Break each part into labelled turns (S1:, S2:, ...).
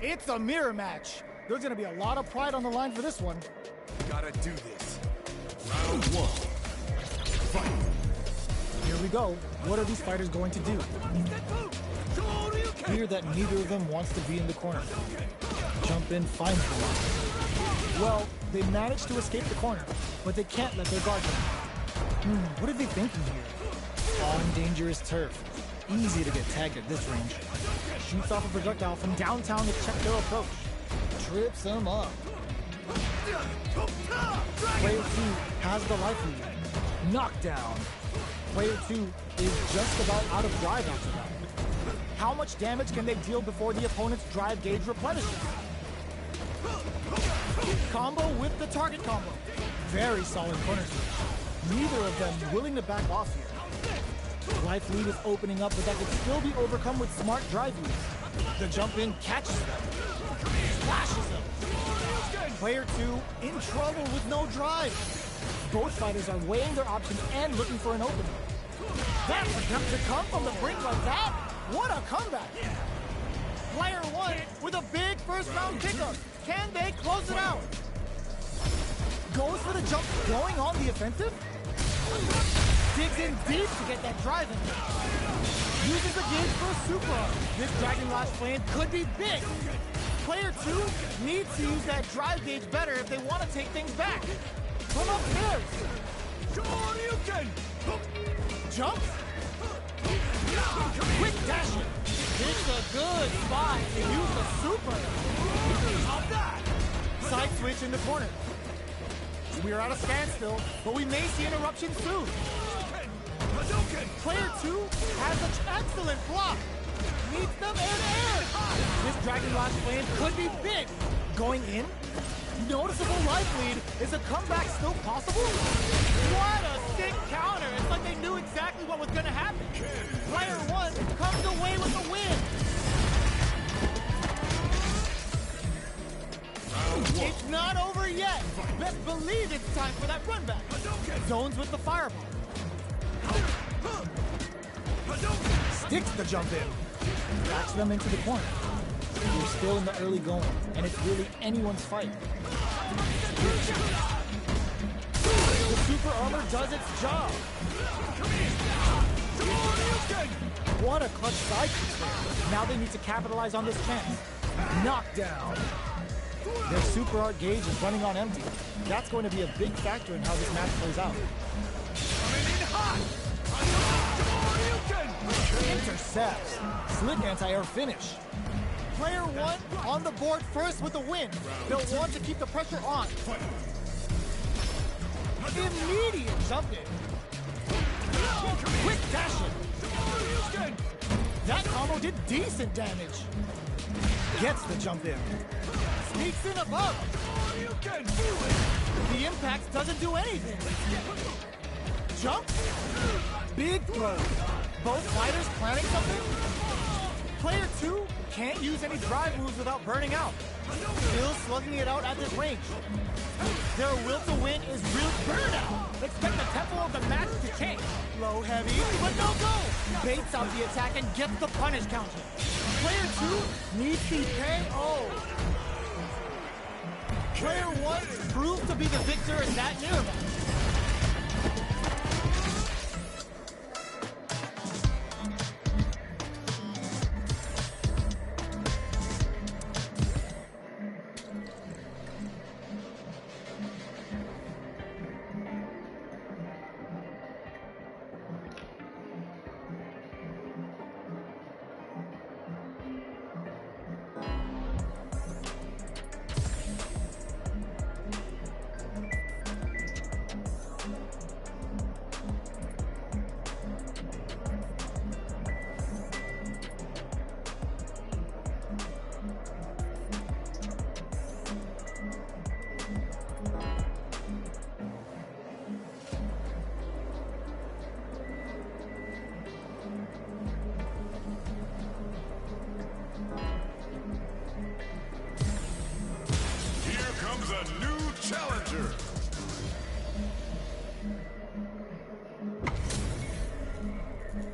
S1: It's a mirror match. There's gonna be a lot of pride on the line for this one.
S2: Gotta do this. Round one. Fight.
S1: Here we go. What are these fighters going to do? Clear that neither of them wants to be in the corner. Jump in, finds the one. Well, they managed to escape the corner, but they can't let their guard down. What are they thinking here? On dangerous turf. Easy to get tagged at this range. Shoots off a projectile from downtown to check their approach. Trips them up. Player 2 has the life lead. Knockdown. Player 2 is just about out of drive after that. How much damage can they deal before the opponent's drive gauge replenishes? Combo with the target combo. Very solid corner switch. Neither of them willing to back off here. Life lead is opening up, but that could still be overcome with smart drive use. The jump in catches them. Splashes them. Player 2 in trouble with no drive. Both fighters are weighing their options and looking for an opening. That attempt to come from the brink like that? What a comeback! Player 1 with a big first round pickup. Can they close it out? Goes for the jump, going on the offensive. Digs in deep to get that drive in. Uses the gauge for a super arm. This Dragon Lash flame could be big. Player 2 needs to use that drive gauge better if they want to take things back. From upstairs. Jumps. Quick dashing. It's a good spot to use the super. Side switch in the corner. We are at a standstill, but we may see interruption soon. Player 2 has an excellent block. Meets them in air. This Dragon Lash flame could be big. Going in. Noticeable life lead. Is a comeback still possible? What a sick counter. It's like they knew exactly what was going to happen. Player 1 comes away with the win. It's not over yet. Best believe it's time for that run back. Zones with the fireball. Sticks the jump in. Backs them into the corner. We're still in the early going, and it's really anyone's fight. The super armor does its job. What a clutch side kick there. Now they need to capitalize on this chance. Knockdown. Their super art gauge is running on empty. That's going to be a big factor in how this match plays out. Intercepts. Slick anti-air finish. Player 1 on the board first with the win. They'll want to keep the pressure on. Immediate jump in. Quick dashing. That combo did decent damage. Gets the jump in. Sneaks in above. The impact doesn't do anything. Jump. Big throw. Both fighters planning something? Player 2 can't use any drive moves without burning out. Still slugging it out at this range. Their will to win is real burnout. Expect the tempo of the match to change. Low, heavy, but no go. Baits out the attack and gets the punish counter. Player 2 needs the KO. Player 1 proved to be the victor in that mirror match.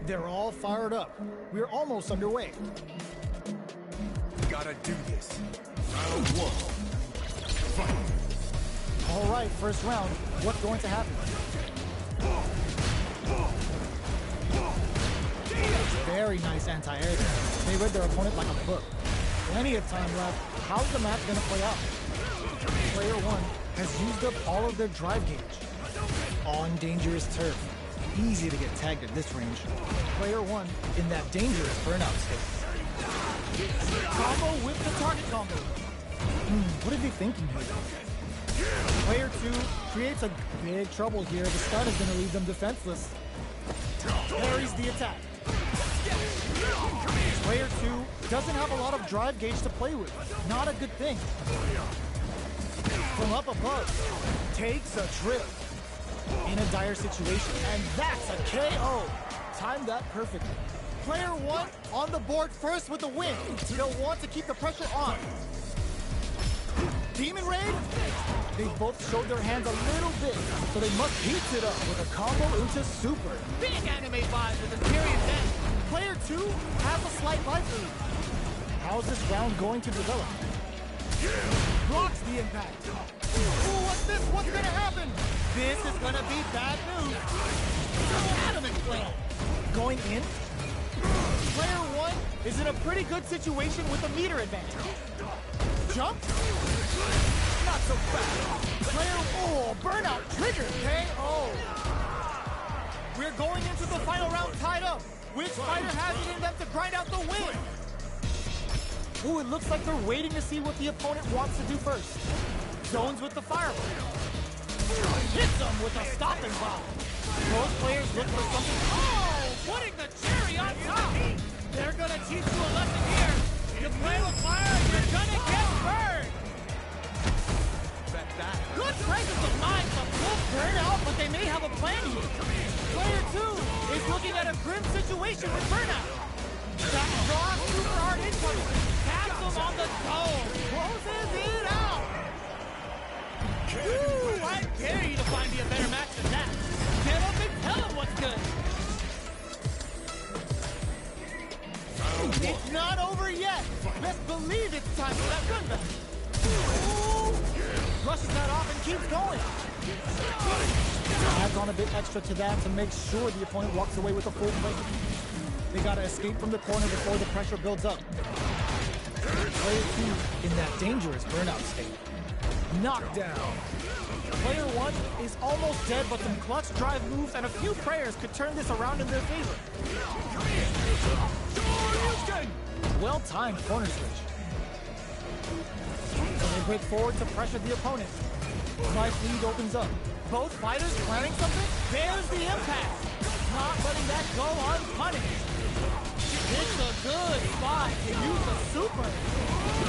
S1: They're all fired up. We're almost underway.
S2: Gotta do this. Round 1. Fight.
S1: All right, first round. What's going to happen? Very nice anti-air there. They read their opponent like a book. Plenty of time left. How's the match going to play out? Player 1 has used up all of their drive gauge. On dangerous turf. Easy to get tagged at this range. Player 1 in that dangerous burnout state. Combo with the target combo. What are they thinking here? Player 2 creates a big trouble here. The stun is going to leave them defenseless. Parries the attack. Player 2 doesn't have a lot of drive gauge to play with. Not a good thing. From up above, takes a trip. In a dire situation, and that's a KO. Timed that perfectly. Player 1 on the board first with the win. They'll want to keep the pressure on. Demon Raid? They both showed their hands a little bit, so they must heat it up with a combo into Super.
S3: Big anime vibes with a serious end.
S1: Player 2 has a slight life lead. How's this round going to develop? Blocks the impact. Ooh, what's this? What's gonna happen? This is gonna be bad news. Adamant flame. Going in? Player 1 is in a pretty good situation with a meter advantage. Jump? Not so fast. Player, burnout trigger. KO. We're going into the final round tied up. Which fighter has it in them to grind out the win? Ooh, it looks like they're waiting to see what the opponent wants to do first. Zones with the fireball. Hits them with a stopping bomb. Both players look for something.
S3: Oh, putting the cherry on top. They're gonna teach you a lesson here. You play with fire, you're gonna get burned. Good presence of mind to pull burn out, but they may have a plan here.
S1: Player 2 is looking at a grim situation with burnout.
S3: That raw super hard incoming. Taps him on the toe.
S1: Closes it out.
S3: Ooh, I dare you to find me a better match than that. Get up and tell him what's good.
S1: It's not over yet. Best believe it's time for that run back. Ooh. Brushes that off and keeps going. Adds on a bit extra to that to make sure the opponent walks away with a full plate. They gotta escape from the corner before the pressure builds up. Player 2 in that dangerous burnout state. Knockdown. Player 1 is almost dead, but some clutch drive moves and a few prayers could turn this around in their favor. Well-timed corner switch. So they break forward to pressure the opponent. Life lead opens up. Both fighters planning something? There's the impact. Not letting that go unpunished. It's a good spot to use a super.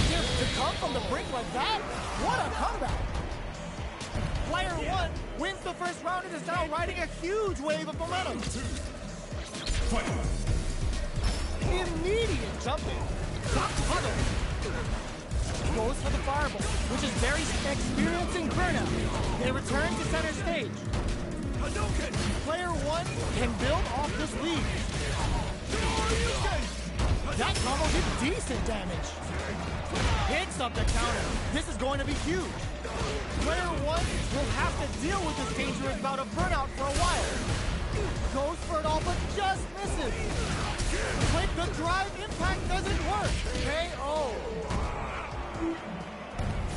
S1: Just to come from the brink like that? What a comeback. Player 1 wins the first round and is now riding a huge wave of momentum. Immediate jumping. Top huddle. Goes for the fireball, which is very experiencing burnout. They return to center stage. Player 1 can build off this lead. That combo did decent damage. Picks up the counter. This is going to be huge. Player 1 will have to deal with this dangerous bout of burnout for a while. Goes for it all, but just misses. The drive impact doesn't work. KO.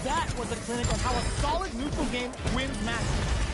S1: That was a clinic on how a solid neutral game wins matches.